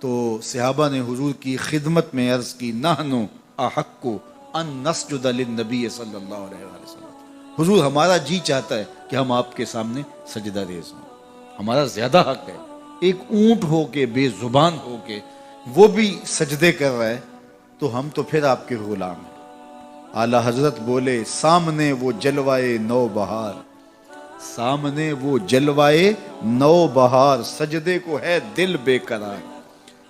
تو صحابہ نے حضور کی خدمت میں عرض کی نحنو احق ان نسجد للنبی صلی اللہ علیہ وسلم، حضور ہمارا جی چاہتا ہے کہ ہم آپ کے سامنے سجدہ ریز ہوں، ہمارا زیادہ حق ہے۔ ایک اونٹ ہو کے، بے زبان ہو کے وہ بھی سجدے کر رہا ہے تو ہم تو پھر آپ کے غلام ہیں۔ اعلیٰ حضرت بولے سامنے وہ جلوائے نو بہار، سامنے وہ جلوائے نو بہار، سجدے کو ہے دل بے قرار،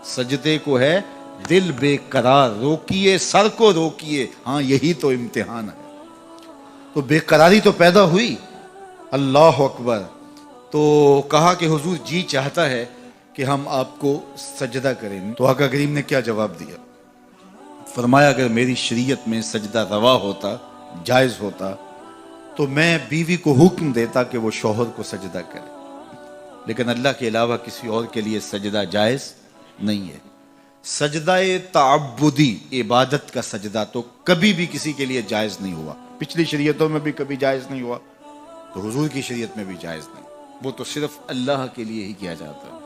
سجدے کو ہے دل بے قرار، روکیے سر کو روکیے، ہاں یہی تو امتحان ہے۔ تو بے قراری تو پیدا ہوئی، اللہ اکبر۔ تو کہا کہ حضور جی چاہتا ہے کہ ہم آپ کو سجدہ کریں، تو آقا کریم نے کیا جواب دیا؟ فرمایا اگر میری شریعت میں سجدہ روا ہوتا، جائز ہوتا، تو میں بیوی کو حکم دیتا کہ وہ شوہر کو سجدہ کرے، لیکن اللہ کے علاوہ کسی اور کے لیے سجدہ جائز نہیں ہے۔ سجدہ تعبدی، عبادت کا سجدہ تو کبھی بھی کسی کے لیے جائز نہیں ہوا، پچھلی شریعتوں میں بھی کبھی جائز نہیں ہوا، تو حضور کی شریعت میں بھی جائز نہیں، وہ تو صرف اللہ کے لیے ہی کیا جاتا ہے۔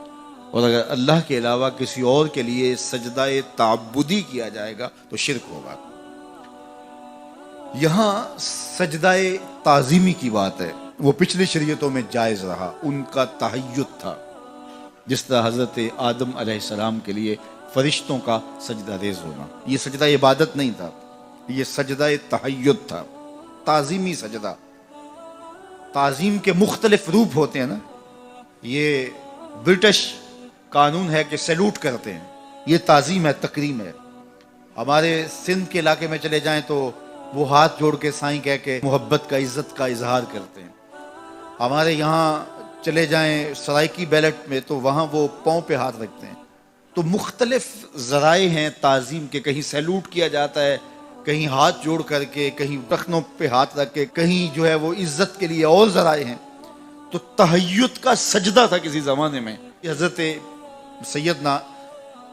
اور اگر اللہ کے علاوہ کسی اور کے لیے سجدہ تعبدی کیا جائے گا تو شرک ہوگا۔ یہاں سجدہ تعظیمی کی بات ہے، وہ پچھلی شریعتوں میں جائز رہا، ان کا تحیّت تھا، جس طرح حضرت آدم علیہ السلام کے لیے فرشتوں کا سجدہ ریز ہونا، یہ سجدہ عبادت نہیں تھا، یہ سجدہ تحیّت تھا، تعظیمی سجدہ۔ تعظیم کے مختلف روپ ہوتے ہیں نا، یہ برٹش قانون ہے کہ سیلوٹ کرتے ہیں، یہ تعظیم ہے، تکریم ہے۔ ہمارے سندھ کے علاقے میں چلے جائیں تو وہ ہاتھ جوڑ کے سائیں کہہ کے محبت کا، عزت کا اظہار کرتے ہیں۔ ہمارے یہاں چلے جائیں سرائکی بیلٹ میں تو وہاں وہ پاؤں پہ ہاتھ رکھتے ہیں۔ تو مختلف ذرائع ہیں تعظیم کے، کہیں سیلوٹ کیا جاتا ہے، کہیں ہاتھ جوڑ کر کے، کہیں ٹخنوں پہ ہاتھ رکھ کے، کہیں جو ہے وہ عزت کے لیے اور ذرائع ہیں۔ تو تحیّت کا سجدہ تھا کسی زمانے میں، حضرت سیدنا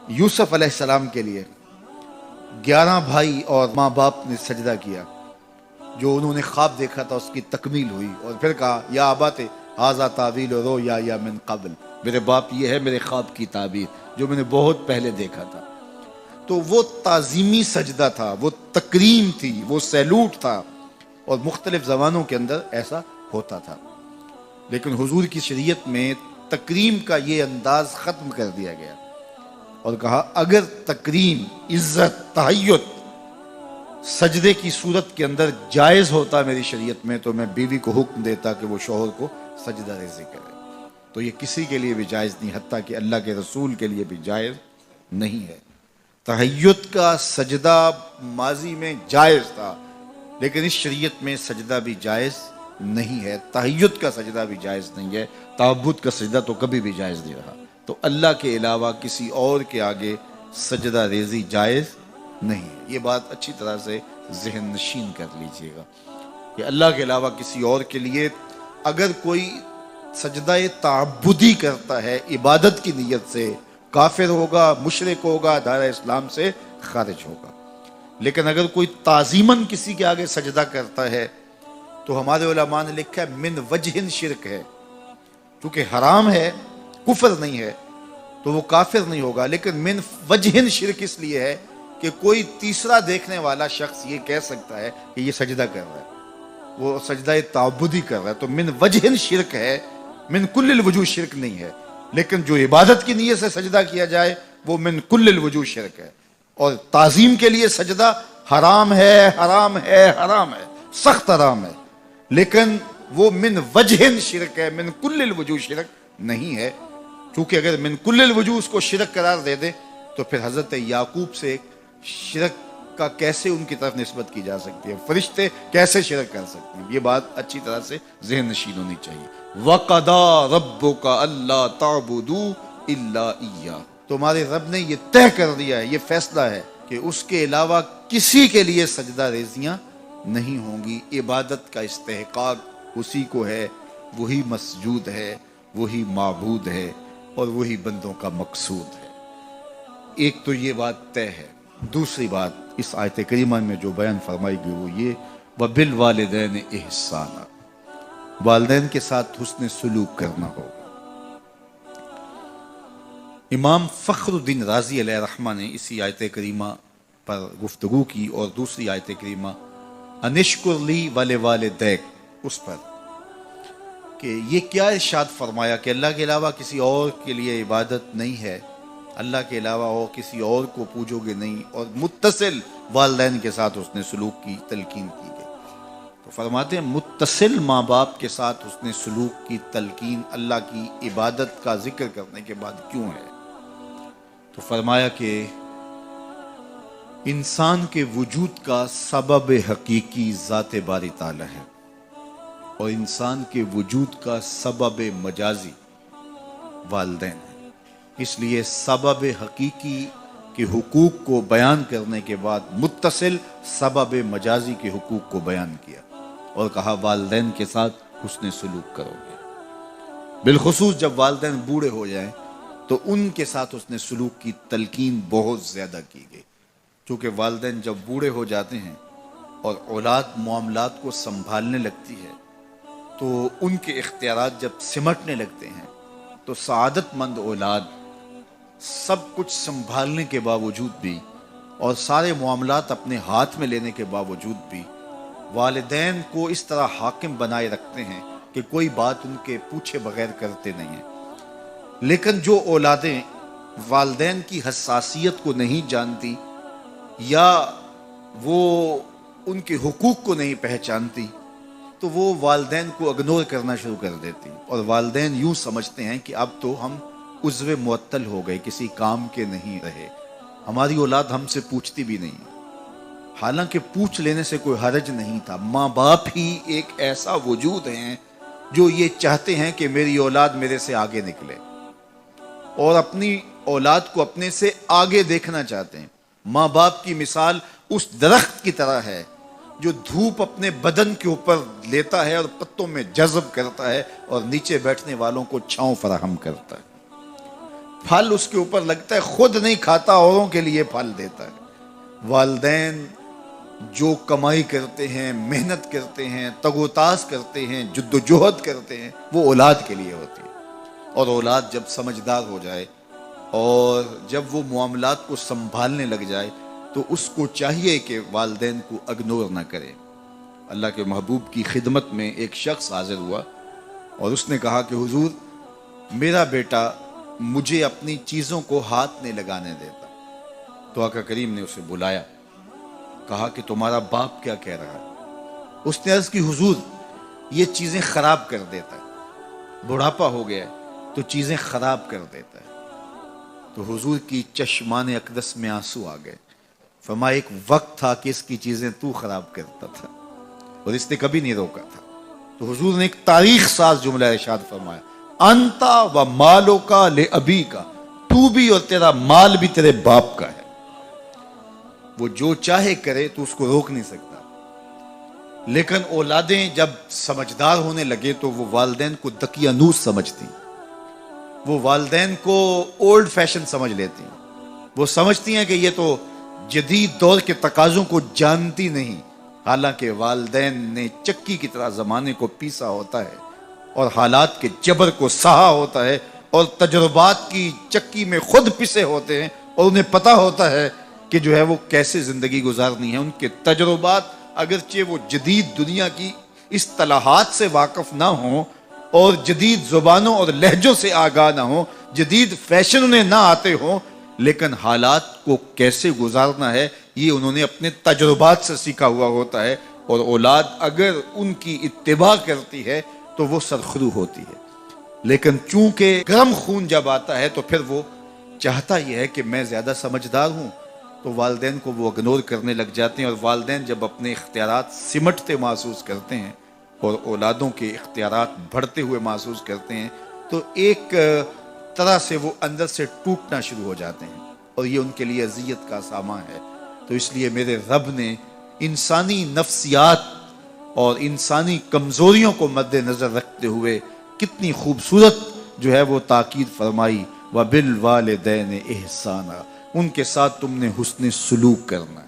یوسف علیہ السلام کے لیے 11 بھائی اور ماں باپ نے سجدہ کیا، جو انہوں نے خواب دیکھا تھا اس کی تکمیل ہوئی، اور پھر کہا یا ابات ھذا تعویل رؤیا من قبل، میرے باپ یہ ہے میرے خواب کی تعبیر جو میں نے بہت پہلے دیکھا تھا۔ تو وہ تعظیمی سجدہ تھا، وہ تکریم تھی، وہ سیلوٹ تھا، اور مختلف زبانوں کے اندر ایسا ہوتا تھا۔ لیکن حضور کی شریعت میں تکریم کا یہ انداز ختم کر دیا گیا، اور کہا اگر تکریم، عزت، تحیّت سجدے کی صورت کے اندر جائز ہوتا میری شریعت میں تو میں بیوی کو حکم دیتا کہ وہ شوہر کو سجدہ ریزی کرے۔ تو یہ کسی کے لیے بھی جائز نہیں، حتیٰ کہ اللہ کے رسول کے لیے بھی جائز نہیں ہے۔ تحیّت کا سجدہ ماضی میں جائز تھا، لیکن اس شریعت میں سجدہ بھی جائز نہیں ہے، تحیّت کا سجدہ بھی جائز نہیں ہے، تعبد کا سجدہ تو کبھی بھی جائز نہیں رہا۔ تو اللہ کے علاوہ کسی اور کے آگے سجدہ ریزی جائز نہیں ہے، یہ بات اچھی طرح سے ذہن نشین کر لیجئے گا کہ اللہ کے علاوہ کسی اور کے لیے اگر کوئی سجدہ تعبدی کرتا ہے عبادت کی نیت سے، کافر ہوگا، مشرک ہوگا، دائرہ اسلام سے خارج ہوگا۔ لیکن اگر کوئی تعظیماً کسی کے آگے سجدہ کرتا ہے تو ہمارے علماء نے لکھا ہے من وجہ شرک ہے، چونکہ حرام ہے، کفر نہیں ہے تو وہ کافر نہیں ہوگا، لیکن من وجہ شرک اس لیے ہے کہ کوئی تیسرا دیکھنے والا شخص یہ کہہ سکتا ہے کہ یہ سجدہ کر رہا ہے، وہ سجدہ تعبدی کر رہا ہے، تو من وجہ شرک ہے، من کل الوجوہ شرک نہیں ہے۔ لیکن جو عبادت کی نیت سے سجدہ کیا جائے وہ من کل الوجوہ شرک ہے، اور تعظیم کے لیے سجدہ حرام ہے، حرام ہے، حرام ہے، سخت حرام ہے، لیکن وہ من وجہ شرک ہے، من کل الوجوہ شرک نہیں ہے۔ چونکہ اگر من کل الوجوہ اس کو شرک قرار دے دے تو پھر حضرت یعقوب سے شرک کا کیسے ان کی طرف نسبت کی جا سکتی ہے، فرشتے کیسے شرک کر سکتے ہیں، یہ بات اچھی طرح سے ذہن نشین ہونی چاہیے۔ وَقَضَىٰ رَبُّكَ أَلَّا تَعْبُدُوا إِلَّا إِيَّاهُ، تمہارے رب نے یہ طے کر دیا ہے، یہ فیصلہ ہے کہ اس کے علاوہ کسی کے لیے سجدہ ریزیاں نہیں ہوں گی، عبادت کا استحقاق اسی کو ہے، وہی مسجود ہے، وہی معبود ہے، اور وہی بندوں کا مقصود ہے۔ ایک تو یہ بات طے ہے۔ دوسری بات اس آیت کریمہ میں جو بیان فرمائی گئی وہ یہ وَبِالْوَالِدَيْنِ إِحْسَانًا، والدین کے ساتھ حسن سلوک کرنا ہوگا۔ امام فخر الدین رازی علیہ رحمہ نے اسی آیت کریمہ پر گفتگو کی اور دوسری آیت کریمہ انشکر لی ولوالدیک اس پر کہ یہ کیا ارشاد فرمایا کہ اللہ کے علاوہ کسی اور کے لیے عبادت نہیں ہے، اللہ کے علاوہ اور کسی اور کو پوجو گے نہیں، اور متصل والدین کے ساتھ اس نے سلوک کی تلقین کی گئی۔ تو فرماتے ہیں متصل ماں باپ کے ساتھ اس نے سلوک کی تلقین اللہ کی عبادت کا ذکر کرنے کے بعد کیوں ہے؟ تو فرمایا کہ انسان کے وجود کا سبب حقیقی ذات باری تعالی ہے، اور انسان کے وجود کا سبب مجازی والدین ہے۔ اس لیے سبب حقیقی کے حقوق کو بیان کرنے کے بعد متصل سبب مجازی کے حقوق کو بیان کیا اور کہا والدین کے ساتھ حسن سلوک کرو گے، بالخصوص جب والدین بوڑھے ہو جائیں تو ان کے ساتھ اس نے سلوک کی تلقین بہت زیادہ کی گئی، چونکہ والدین جب بوڑھے ہو جاتے ہیں اور اولاد معاملات کو سنبھالنے لگتی ہے تو ان کے اختیارات جب سمٹنے لگتے ہیں تو سعادت مند اولاد سب کچھ سنبھالنے کے باوجود بھی اور سارے معاملات اپنے ہاتھ میں لینے کے باوجود بھی والدین کو اس طرح حاکم بنائے رکھتے ہیں کہ کوئی بات ان کے پوچھے بغیر کرتے نہیں ہیں۔ لیکن جو اولادیں والدین کی حساسیت کو نہیں جانتی یا وہ ان کے حقوق کو نہیں پہچانتی تو وہ والدین کو اگنور کرنا شروع کر دیتی، اور والدین یوں سمجھتے ہیں کہ اب تو ہم عضو معطل ہو گئے، کسی کام کے نہیں رہے، ہماری اولاد ہم سے پوچھتی بھی نہیں، حالانکہ پوچھ لینے سے کوئی حرج نہیں تھا۔ ماں باپ ہی ایک ایسا وجود ہیں جو یہ چاہتے ہیں کہ میری اولاد میرے سے آگے نکلے اور اپنی اولاد کو اپنے سے آگے دیکھنا چاہتے ہیں۔ ماں باپ کی مثال اس درخت کی طرح ہے جو دھوپ اپنے بدن کے اوپر لیتا ہے اور پتوں میں جذب کرتا ہے اور نیچے بیٹھنے والوں کو چھاؤں فراہم کرتا ہے، پھل اس کے اوپر لگتا ہے، خود نہیں کھاتا، اوروں کے لیے پھل دیتا ہے۔ والدین جو کمائی کرتے ہیں، محنت کرتے ہیں، تگ و تاز کرتے ہیں، جد و جہد کرتے ہیں، وہ اولاد کے لیے ہوتی ہے، اور اولاد جب سمجھدار ہو جائے اور جب وہ معاملات کو سنبھالنے لگ جائے تو اس کو چاہیے کہ والدین کو اگنور نہ کرے۔ اللہ کے محبوب کی خدمت میں ایک شخص حاضر ہوا اور اس نے کہا کہ حضور میرا بیٹا مجھے اپنی چیزوں کو ہاتھ نہیں لگانے دیتا۔ تو آقا کریم نے اسے بلایا، کہا کہ تمہارا باپ کیا کہہ رہا ہے؟ اس نے عرض کی حضور یہ چیزیں خراب کر دیتا ہے، بڑھاپا ہو گیا ہے تو چیزیں خراب کر دیتا ہے۔ تو حضور کی چشمان اقدس میں آنسو آ گئے، فرمایا ایک وقت تھا کہ اس کی چیزیں تو خراب کرتا تھا اور اس نے کبھی نہیں روکا تھا۔ تو حضور نے ایک تاریخ ساز جملہ ارشاد فرمایا، انتا و مالو کا لے ابی کا، تو بھی اور تیرا مال بھی تیرے باپ کا ہے، وہ جو چاہے کرے تو اس کو روک نہیں سکتا۔ لیکن اولادیں جب سمجھدار ہونے لگے تو وہ والدین کو دقیانوس سمجھتی، وہ والدین کو اولڈ فیشن سمجھ لیتی، وہ سمجھتی ہیں کہ یہ تو جدید دور کے تقاضوں کو جانتی نہیں، حالانکہ والدین نے چکی کی طرح زمانے کو پیسا ہوتا ہے اور حالات کے جبر کو سہا ہوتا ہے اور تجربات کی چکی میں خود پسے ہوتے ہیں اور انہیں پتہ ہوتا ہے کہ جو ہے وہ کیسے زندگی گزارنی ہے۔ ان کے تجربات اگرچہ وہ جدید دنیا کی اصطلاحات سے واقف نہ ہوں اور جدید زبانوں اور لہجوں سے آگاہ نہ ہوں، جدید فیشن انہیں نہ آتے ہوں، لیکن حالات کو کیسے گزارنا ہے یہ انہوں نے اپنے تجربات سے سیکھا ہوا ہوتا ہے، اور اولاد اگر ان کی اتباع کرتی ہے تو وہ سرخرو ہوتی ہے۔ لیکن چونکہ گرم خون جب آتا ہے تو پھر وہ چاہتا یہ ہے کہ میں زیادہ سمجھدار ہوں، تو والدین کو وہ اگنور کرنے لگ جاتے ہیں، اور والدین جب اپنے اختیارات سمٹتے محسوس کرتے ہیں اور اولادوں کے اختیارات بڑھتے ہوئے محسوس کرتے ہیں تو ایک طرح سے وہ اندر سے ٹوٹنا شروع ہو جاتے ہیں، اور یہ ان کے لیے اذیت کا سامان ہے۔ تو اس لیے میرے رب نے انسانی نفسیات اور انسانی کمزوریوں کو مد نظر رکھتے ہوئے کتنی خوبصورت جو ہے وہ تاکید فرمائی، وَبِالْوَالِدَيْنِ إِحْسَانًا، ان کے ساتھ تم نے حسن سلوک کرنا ہے،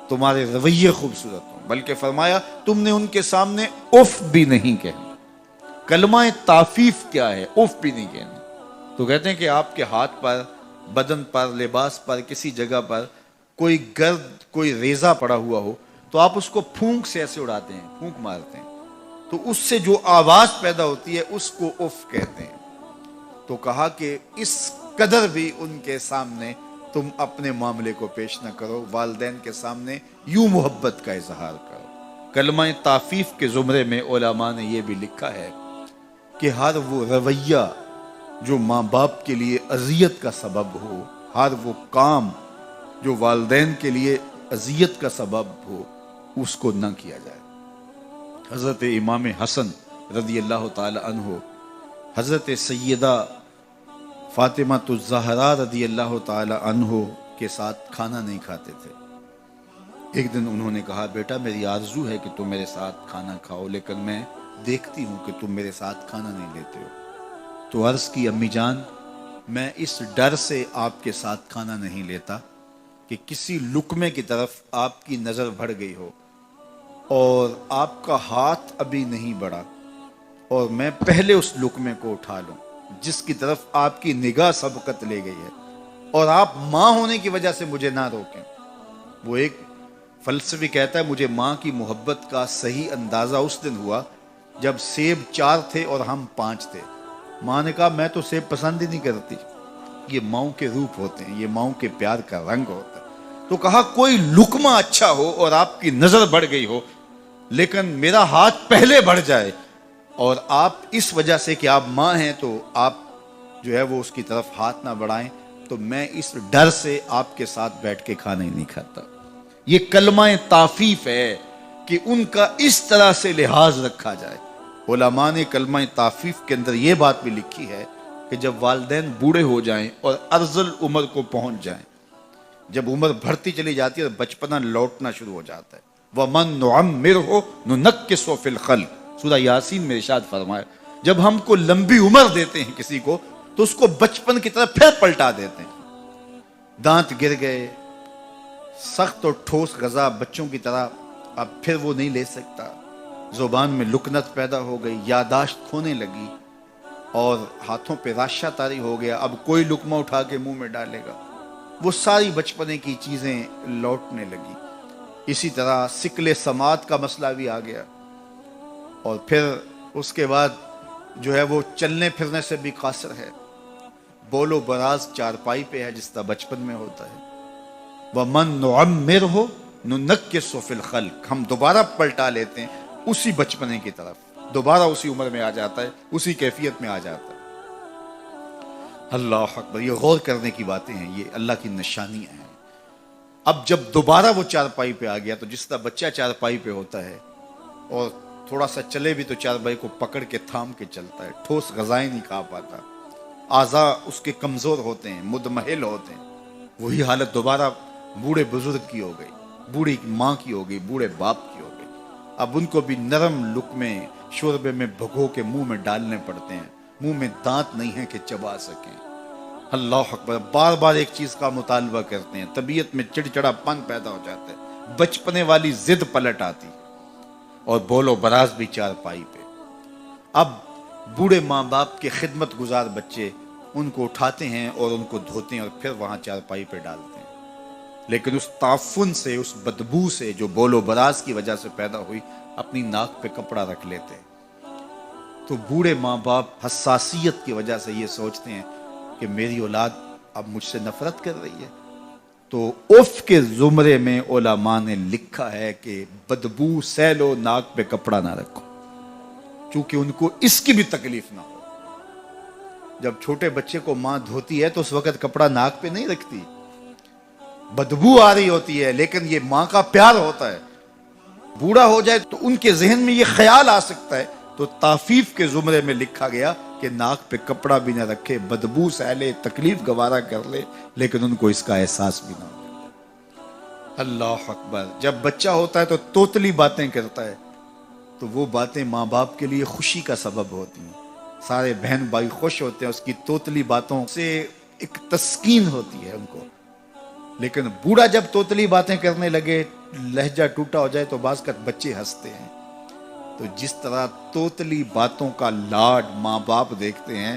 تمہارے رویے خوبصورت ہوں، بلکہ فرمایا تم نے ان کے سامنے اف بھی نہیں کہنا۔ کلمہ تعفیف کیا ہے؟ اف بھی نہیں کہنا۔ تو کہتے ہیں کہ آپ کے ہاتھ پر، بدن پر، لباس پر، کسی جگہ پر کوئی گرد، کوئی ریزہ پڑا ہوا ہو تو آپ اس کو پھونک سے ایسے اڑاتے ہیں، پھونک مارتے ہیں، تو اس سے جو آواز پیدا ہوتی ہے اس کو اف کہتے ہیں۔ تو کہا کہ اس قدر بھی ان کے سامنے تم اپنے معاملے کو پیش نہ کرو، والدین کے سامنے یوں محبت کا اظہار کرو۔ کلمہ تعفیف کے زمرے میں علماء نے یہ بھی لکھا ہے کہ ہر وہ رویہ جو ماں باپ کے لیے اذیت کا سبب ہو، ہر وہ کام جو والدین کے لیے اذیت کا سبب ہو، اس کو نہ کیا جائے۔ حضرت امام حسن رضی اللہ تعالی عنہ حضرت سیدہ فاطمہ الزہرا رضی اللہ تعالی عنہ کے ساتھ کھانا نہیں کھاتے تھے۔ ایک دن انہوں نے کہا، بیٹا میری آرزو ہے کہ تم میرے ساتھ کھانا کھاؤ، لیکن میں دیکھتی ہوں کہ تم میرے ساتھ کھانا نہیں لیتے ہو۔ تو عرض کی، امی جان میں اس ڈر سے آپ کے ساتھ کھانا نہیں لیتا کہ کسی لقمے کی طرف آپ کی نظر بڑھ گئی ہو اور آپ کا ہاتھ ابھی نہیں بڑھا اور میں پہلے اس لقمے کو اٹھا لوں جس کی طرف آپ کی نگاہ سبقت لے گئی ہے، اور آپ ماں ہونے کی وجہ سے مجھے نہ روکیں۔ وہ ایک فلسفی کہتا ہے، مجھے ماں کی محبت کا صحیح اندازہ اس دن ہوا جب سیب 4 تھے اور ہم 5 تھے۔ ماں نے کہا، میں تو سیب پسند ہی نہیں کرتی، یہ ماؤں کے روپ ہوتے ہیں، یہ ماؤں کے پیار کا رنگ ہوتا ہے۔ تو کہا، کوئی لقمہ اچھا ہو اور آپ کی نظر بڑھ گئی ہو لیکن میرا ہاتھ پہلے بڑھ جائے، اور آپ اس وجہ سے کہ آپ ماں ہیں تو آپ جو ہے وہ اس کی طرف ہاتھ نہ بڑھائیں، تو میں اس ڈر سے آپ کے ساتھ بیٹھ کے کھانا ہی نہیں کھاتا۔ یہ کلمہ تعفیف ہے کہ ان کا اس طرح سے لحاظ رکھا جائے۔ علماء نے کلمہ تعفیف کے اندر یہ بات بھی لکھی ہے کہ جب والدین بوڑھے ہو جائیں اور ارذل عمر کو پہنچ جائیں، جب عمر بڑھتی چلی جاتی ہے اور بچپنا لوٹنا شروع ہو جاتا ہے، وَمَن نُعَمِّرْهُ نُنَكِّسُهُ فِي الْخَلْقِ، سورہ یاسین میں ارشاد فرمایا، جب ہم کو لمبی عمر دیتے ہیں کسی کو تو اس کو بچپن کی طرف پھر پلٹا دیتے ہیں۔ دانت گر گئے، سخت اور ٹھوس غذا بچوں کی طرح اب پھر وہ نہیں لے سکتا، زبان میں لکنت پیدا ہو گئی، یاداشت کھونے لگی اور ہاتھوں پہ راشہ طاری ہو گیا، اب کوئی لقمہ اٹھا کے منہ میں ڈالے گا، وہ ساری بچپنے کی چیزیں لوٹنے لگی۔ اسی طرح سکل سماعت کا مسئلہ بھی آ گیا، اور پھر اس کے بعد جو ہے وہ چلنے پھرنے سے بھی قاصر ہے، بول و براز چارپائی پہ ہے جس طرح بچپن میں ہوتا ہے۔ وَمَن نُعَمِّرْهُ نُنَكِّسُهُ فِي الْخَلْقِ، ہم دوبارہ پلٹا لیتے ہیں اسی بچپنے کی طرف، دوبارہ اسی عمر میں آ جاتا ہے، اسی کیفیت میں آ جاتا ہے۔ اللہ اکبر، یہ غور کرنے کی باتیں ہیں، یہ اللہ کی نشانیاں ہیں۔ اب جب دوبارہ وہ چارپائی پہ آ گیا تو جس طرح بچہ چارپائی پہ ہوتا ہے اور تھوڑا سا چلے بھی تو چارپائی کو پکڑ کے تھام کے چلتا ہے، ٹھوس غذائیں نہیں کھا پاتا، اعضاء اس کے کمزور ہوتے ہیں، مدمحل ہوتے ہیں، وہی حالت دوبارہ بوڑھے بزرگ کی ہو گئی، بوڑھی ماں کی ہو گئی، بوڑھے باپ کی ہو گئی۔ اب ان کو بھی نرم لقمے شوربے میں بھگو کے منہ میں ڈالنے پڑتے ہیں، منہ میں دانت نہیں ہے کہ چبا سکیں۔ اللہ اکبر، بار بار ایک چیز کا مطالبہ کرتے ہیں، طبیعت میں چڑچڑا پن پیدا ہو جاتا ہے، بچپنے والی ضد پلٹ آتی، اور بول و براز بھی چارپائی پہ۔ اب بوڑھے ماں باپ کے خدمت گزار بچے ان کو اٹھاتے ہیں اور ان کو دھوتے ہیں اور پھر وہاں چارپائی پہ ڈالتے ہیں، لیکن اس تعفن سے، اس بدبو سے جو بول و براز کی وجہ سے پیدا ہوئی، اپنی ناک پہ کپڑا رکھ لیتے ہیں۔ تو بوڑھے ماں باپ حساسیت کی وجہ سے یہ سوچتے ہیں کہ میری اولاد اب مجھ سے نفرت کر رہی ہے، تو اف کے زمرے میں علماء نے لکھا ہے کہ بدبو سہ لو، ناک پہ کپڑا نہ رکھو، چونکہ ان کو اس کی بھی تکلیف نہ ہو۔ جب چھوٹے بچے کو ماں دھوتی ہے تو اس وقت کپڑا ناک پہ نہیں رکھتی، بدبو آ رہی ہوتی ہے، لیکن یہ ماں کا پیار ہوتا ہے۔ بوڑھا ہو جائے تو ان کے ذہن میں یہ خیال آ سکتا ہے، تو تعفیف کے زمرے میں لکھا گیا کہ ناک پہ کپڑا بھی نہ رکھے، بدبو سہ لے، تکلیف گوارا کر لے، لیکن ان کو اس کا احساس بھی نہ ہو۔ اللہ اکبر، جب بچہ ہوتا ہے تو توتلی باتیں کرتا ہے، تو وہ باتیں ماں باپ کے لیے خوشی کا سبب ہوتی ہیں، سارے بہن بھائی خوش ہوتے ہیں، اس کی توتلی باتوں سے ایک تسکین ہوتی ہے ان کو۔ لیکن بوڑھا جب توتلی باتیں کرنے لگے، لہجہ ٹوٹا ہو جائے، تو بعض کا بچے ہنستے ہیں۔ تو جس طرح توتلی باتوں کا لاڈ ماں باپ دیکھتے ہیں،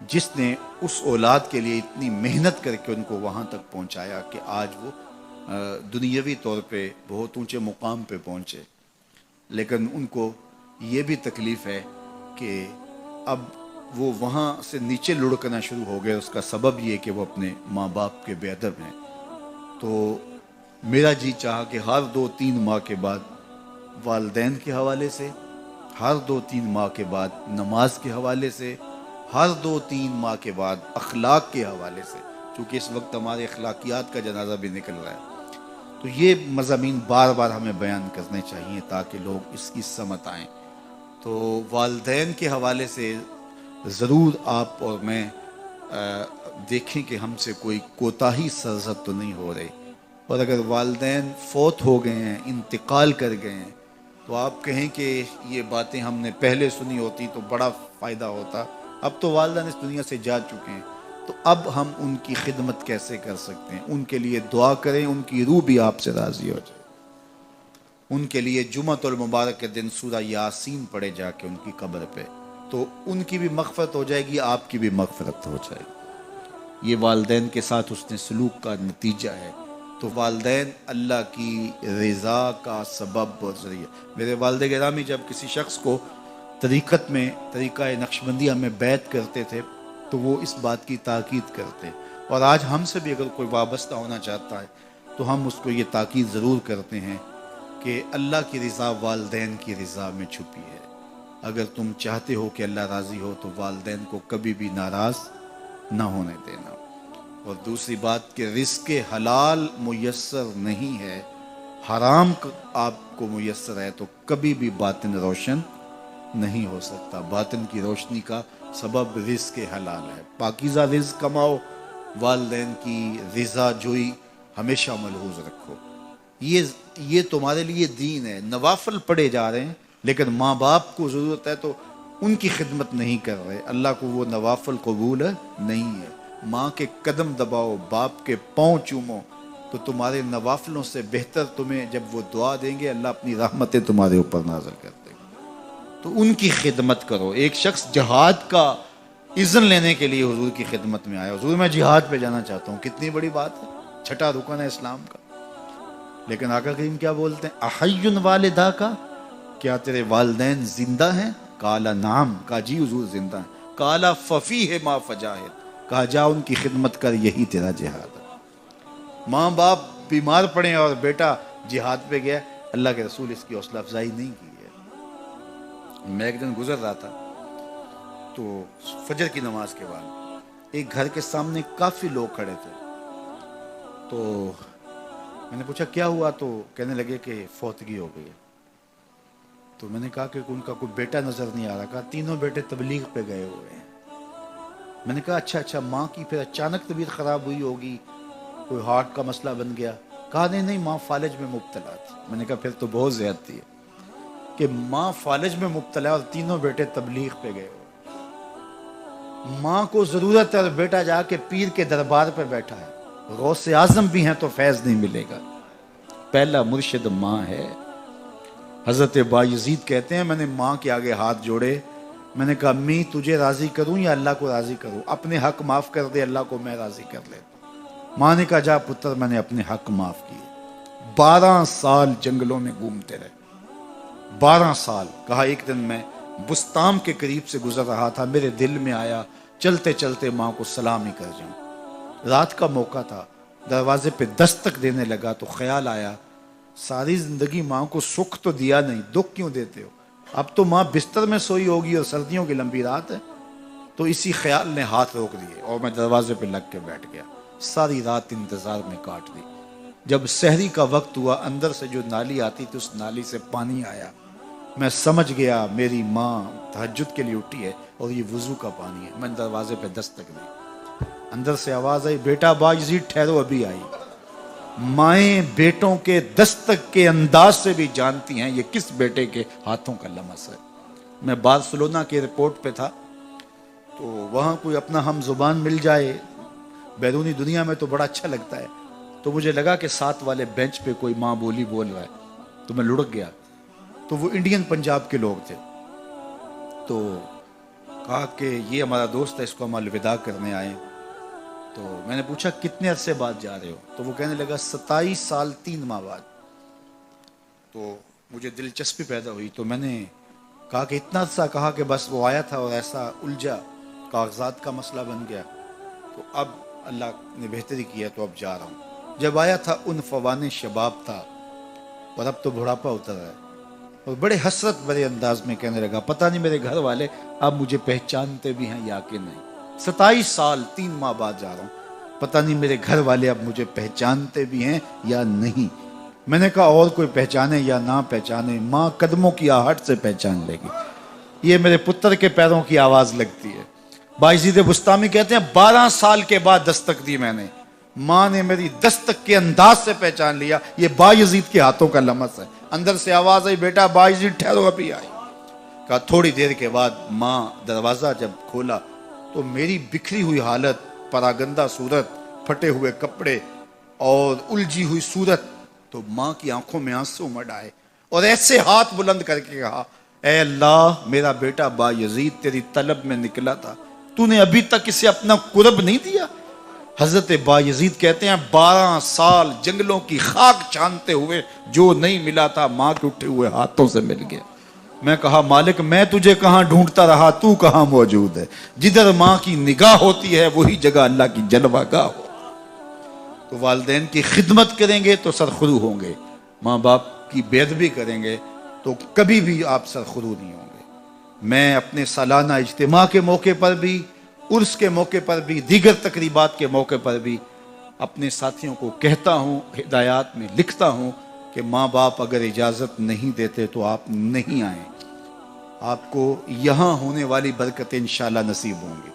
جس نے اس اولاد کے لیے اتنی محنت کر کے ان کو وہاں تک پہنچایا کہ آج وہ دنیاوی طور پہ بہت اونچے مقام پہ پہنچے، لیکن ان کو یہ بھی تکلیف ہے کہ اب وہ وہاں سے نیچے لڑکنا شروع ہو گئے۔ اس کا سبب یہ کہ وہ اپنے ماں باپ کے بے ادب ہیں۔ تو میرا جی چاہا کہ ہر 2-3 ماہ کے بعد والدین کے حوالے سے، ہر 2-3 ماہ کے بعد نماز کے حوالے سے، ہر 2-3 ماہ کے بعد اخلاق کے حوالے سے، چونکہ اس وقت ہمارے اخلاقیات کا جنازہ بھی نکل رہا ہے، تو یہ مضامین بار بار ہمیں بیان کرنے چاہیے تاکہ لوگ اس کی سمجھ آئیں۔ تو والدین کے حوالے سے ضرور آپ اور میں دیکھیں کہ ہم سے کوئی کوتاہی سرزد تو نہیں ہو رہی، اور اگر والدین فوت ہو گئے ہیں، انتقال کر گئے ہیں، تو آپ کہیں کہ یہ باتیں ہم نے پہلے سنی ہوتی تو بڑا فائدہ ہوتا، اب تو والدین اس دنیا سے جا چکے ہیں، تو اب ہم ان کی خدمت کیسے کر سکتے ہیں؟ ان کے لیے دعا کریں، ان کی روح بھی آپ سے راضی ہو جائے۔ ان کے لیے جمعۃ المبارک کے دن سورہ یاسین پڑھے جا کے ان کی قبر پہ، تو ان کی بھی مغفرت ہو جائے گی، آپ کی بھی مغفرت ہو جائے گی۔ یہ والدین کے ساتھ اس نے سلوک کا نتیجہ ہے۔ تو والدین اللہ کی رضا کا سبب اور ذریعہ۔ میرے والد گرامی جب کسی شخص کو طریقت میں، طریقہ نقشبندیہ میں بیعت کرتے تھے تو وہ اس بات کی تاکید کرتے، اور آج ہم سے بھی اگر کوئی وابستہ ہونا چاہتا ہے تو ہم اس کو یہ تاکید ضرور کرتے ہیں کہ اللہ کی رضا والدین کی رضا میں چھپی ہے۔ اگر تم چاہتے ہو کہ اللہ راضی ہو تو والدین کو کبھی بھی ناراض نہ ہونے دینا۔ اور دوسری بات کہ رزق حلال میسر نہیں ہے، حرام آپ کو میسر ہے تو کبھی بھی باطن روشن نہیں ہو سکتا۔ باطن کی روشنی کا سبب رزق حلال ہے۔ پاکیزہ رزق کماؤ، والدین کی رضا جوئی ہمیشہ ملحوظ رکھو۔ یہ تمہارے لیے دین ہے۔ نوافل پڑھے جا رہے ہیں لیکن ماں باپ کو ضرورت ہے تو ان کی خدمت نہیں کر رہے، اللہ کو وہ نوافل قبول نہیں ہے۔ ماں کے قدم دباؤ، باپ کے پاؤں چومو، تو تمہارے نوافلوں سے بہتر تمہیں جب وہ دعا دیں گے اللہ اپنی رحمتیں تمہارے اوپر نازل کر دیں گے۔ تو ان کی خدمت کرو۔ ایک شخص جہاد کا اذن لینے کے لیے حضور کی خدمت میں آیا، حضور میں جہاد پہ جانا چاہتا ہوں، کتنی بڑی بات ہے، چھٹا رکن ہے اسلام کا۔ لیکن آقا کریم کیا بولتے ہیں؟ احی والدہ کا، کیا تیرے والدین زندہ ہیں؟ کالا نعم، کہا جی حضور زندہ ہیں۔ کالا ففیہ ما فجاہد، کہا جا ان کی خدمت کر، یہی تیرا جہاد ہے۔ ماں باپ بیمار پڑے اور بیٹا جہاد پہ گیا، اللہ کے رسول اس کی حوصلہ افزائی نہیں کی ہے۔ میں ایک دن گزر رہا تھا تو فجر کی نماز کے بعد ایک گھر کے سامنے کافی لوگ کھڑے تھے، تو میں نے پوچھا کیا ہوا، تو کہنے لگے کہ فوتگی ہو گئی ہے۔ تو میں نے کہا کہ ان کا کوئی بیٹا نظر نہیں آ رہا، کہا تینوں بیٹے تبلیغ پہ گئے ہوئے ہیں۔ میں نے کہا اچھا ماں کی پھر اچانک طبیعت خراب ہوئی ہوگی، کوئی ہارٹ کا مسئلہ بن گیا؟ کہا نہیں ماں فالج میں مبتلا تھی۔ میں نے کہا پھر تو بہت زیادتی ہے کہ ماں فالج میں مبتلا ہے اور تینوں بیٹے تبلیغ پہ گئے ہوئے۔ ماں کو ضرورت ہے اور بیٹا جا کے پیر کے دربار پہ بیٹھا ہے، غوث اعظم بھی ہیں تو فیض نہیں ملے گا۔ پہلا مرشد ماں ہے۔ حضرت بایزید کہتے ہیں میں نے ماں کے آگے ہاتھ جوڑے، میں نے کہا امی تجھے راضی کروں یا اللہ کو راضی کروں؟ اپنے حق معاف کر دے، اللہ کو میں راضی کر لیتا۔ ماں نے کہا جا پتر میں نے اپنے حق معاف کیے۔ 12 سال جنگلوں میں گھومتے رہے، 12 سال۔ کہا ایک دن میں بستام کے قریب سے گزر رہا تھا، میرے دل میں آیا چلتے چلتے ماں کو سلام ہی کر جاؤں۔ رات کا موقع تھا، دروازے پہ دستک دینے لگا تو خیال آیا ساری زندگی ماں کو سکھ تو دیا نہیں، دکھ کیوں دیتے ہو؟ اب تو ماں بستر میں سوئی ہوگی اور سردیوں کی لمبی رات ہے۔ تو اسی خیال نے ہاتھ روک دیے اور میں دروازے پہ لگ کے بیٹھ گیا، ساری رات انتظار میں کاٹ دی۔ جب سحری کا وقت ہوا، اندر سے جو نالی آتی تھی اس نالی سے پانی آیا، میں سمجھ گیا میری ماں تہجد کے لیے اٹھی ہے اور یہ وضو کا پانی ہے۔ میں نے دروازے پہ دستک دی، اندر سے آواز آئی بیٹا بایزید ٹھہرو ابھی آئی۔ مائیں بیٹوں کے دستک کے انداز سے بھی جانتی ہیں یہ کس بیٹے کے ہاتھوں کا لمس ہے۔ میں بارسلونا کے ایئرپورٹ پہ تھا تو وہاں کوئی اپنا ہم زبان مل جائے بیرونی دنیا میں تو بڑا اچھا لگتا ہے، تو مجھے لگا کہ ساتھ والے بینچ پہ کوئی ماں بولی بول رہا ہے تو میں لڑک گیا، تو وہ انڈین پنجاب کے لوگ تھے۔ تو کہا کہ یہ ہمارا دوست ہے، اس کو ہم الوداع کرنے آئے۔ تو میں نے پوچھا کتنے عرصے بعد جا رہے ہو؟ تو وہ کہنے لگا 27 سال 3 ماہ بعد۔ تو مجھے دلچسپی پیدا ہوئی، تو میں نے کہا کہ اتنا عرصہ؟ کہا کہ بس وہ آیا تھا اور ایسا الجھا، کاغذات کا مسئلہ بن گیا، تو اب اللہ نے بہتری کیا تو اب جا رہا ہوں۔ جب آیا تھا عنفوان شباب تھا، اور اب تو بڑھاپا اتر رہا ہے، اور بڑے حسرت بڑے انداز میں کہنے لگا پتہ نہیں میرے گھر والے اب مجھے پہچانتے بھی ہیں یا کہ نہیں۔ 27 سال 3 ماہ بعد جا رہا ہوں، پتہ نہیں میرے گھر والے اب مجھے پہچانتے بھی ہیں یا نہیں۔ میں نے کہا اور کوئی پہچانے یا نہ پہچانے، ماں قدموں کی آہٹ سے پہچان لے گی، یہ میرے پتر کے پیروں کی آواز لگتی ہے۔ بایزید بستامی کہتے ہیں 12 سال کے بعد دستک دی میں نے، ماں نے میری دستک کے انداز سے پہچان لیا یہ بایزید کے ہاتھوں کا لمس ہے۔ اندر سے آواز آئی بیٹا بایزید ٹھہرو ابھی آئی۔ کہا تھوڑی دیر کے بعد ماں دروازہ جب کھولا تو میری بکھری ہوئی حالت، پراگندہ صورت، پھٹے ہوئے کپڑے اور الجھی ہوئی صورت، تو ماں کی آنکھوں میں آنسو مڈ آئے اور ایسے ہاتھ بلند کر کے کہا اے اللہ میرا بیٹا بایزید تیری طلب میں نکلا تھا، تو نے ابھی تک اسے اپنا قرب نہیں دیا۔ حضرت بایزید کہتے ہیں 12 سال جنگلوں کی خاک چھانتے ہوئے جو نہیں ملا تھا ماں کے اٹھے ہوئے ہاتھوں سے مل گیا۔ میں کہا مالک میں تجھے کہاں ڈھونڈتا رہا، تو کہاں موجود ہے؟ جدھر ماں کی نگاہ ہوتی ہے وہی جگہ اللہ کی جلوہ گاہ ہو۔ تو والدین کی خدمت کریں گے تو سرخرو ہوں گے، ماں باپ کی بے ادبی کریں گے تو کبھی بھی آپ سرخرو نہیں ہوں گے۔ میں اپنے سالانہ اجتماع کے موقع پر بھی، عرس کے موقع پر بھی، دیگر تقریبات کے موقع پر بھی اپنے ساتھیوں کو کہتا ہوں، ہدایات میں لکھتا ہوں کہ ماں باپ اگر اجازت نہیں دیتے تو آپ نہیں آئیں، آپ کو یہاں ہونے والی برکتیں انشاءاللہ نصیب ہوں گی،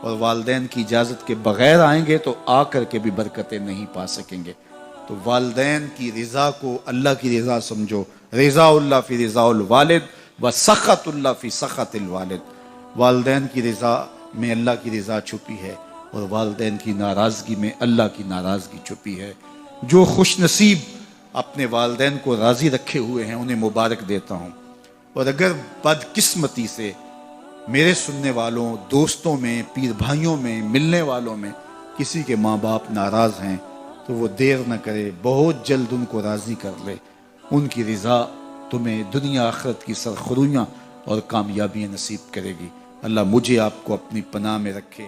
اور والدین کی اجازت کے بغیر آئیں گے تو آ کر کے بھی برکتیں نہیں پا سکیں گے۔ تو والدین کی رضا کو اللہ کی رضا سمجھو، رضا اللہ فی رضا الوالد و سخط اللہ فی سخط الوالد۔ والدین کی رضا میں اللہ کی رضا چھپی ہے اور والدین کی ناراضگی میں اللہ کی ناراضگی چھپی ہے۔ جو خوش نصیب اپنے والدین کو راضی رکھے ہوئے ہیں انہیں مبارک دیتا ہوں، اور اگر بدقسمتی سے میرے سننے والوں، دوستوں میں، پیر بھائیوں میں، ملنے والوں میں کسی کے ماں باپ ناراض ہیں تو وہ دیر نہ کرے، بہت جلد ان کو راضی کر لے۔ ان کی رضا تمہیں دنیا آخرت کی سرخرویاں اور کامیابیاں نصیب کرے گی۔ اللہ مجھے آپ کو اپنی پناہ میں رکھے۔